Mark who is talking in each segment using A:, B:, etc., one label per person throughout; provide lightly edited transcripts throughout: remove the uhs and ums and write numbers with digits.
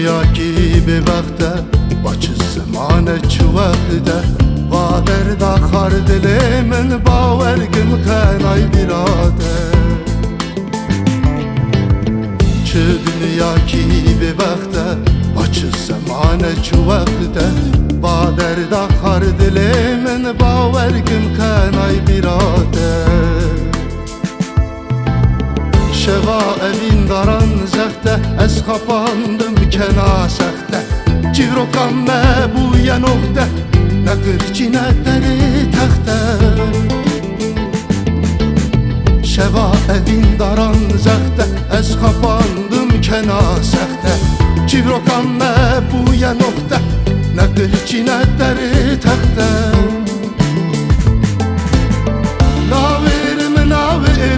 A: دنیا کی به وقته با چه زمان چه وقته و درد آخر دل من باورگم کنای براده چه دنیا کی به وقته با چه زمان چه وقته و درد آخر دل من باورگم کنای براده شوا evin daran zəxtə əz xapandım kəna səxtə Civrokam mə bu yanoqdə nə qırçinə dəri təxtə Şeva evin daran zəxtə əz xapandım kəna səxtə Civrokam mə bu yanoqdə nə qırçinə dəri təxtə Naverim, naverim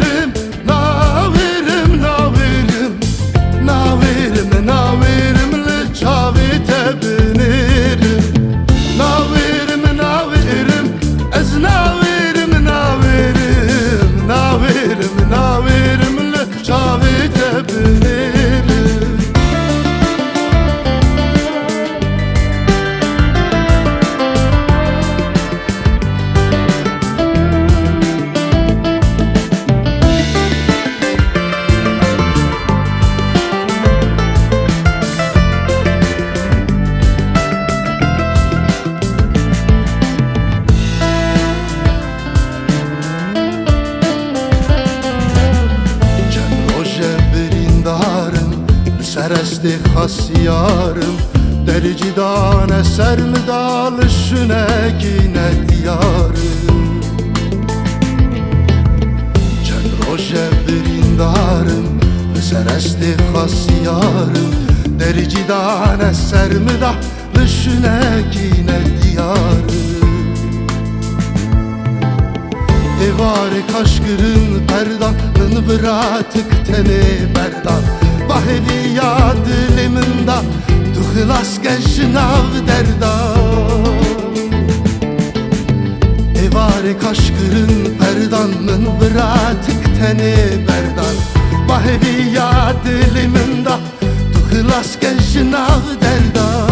A: Sərəsti xas yarım Dəricidan əsər mi dalışınə ginə diyarım Çən rojə birindarım Sərəsti xas yarım Dəricidan əsər mi dalışınə ginə diyarım Evari kaşkırın perdanın bıratık teni berdan Bahevi ya dilimda tu xilas keşnav derda Evari kaşkırın perdanın bıratık teni berdan Bahevi ya dilimda tu xilas keşnav derda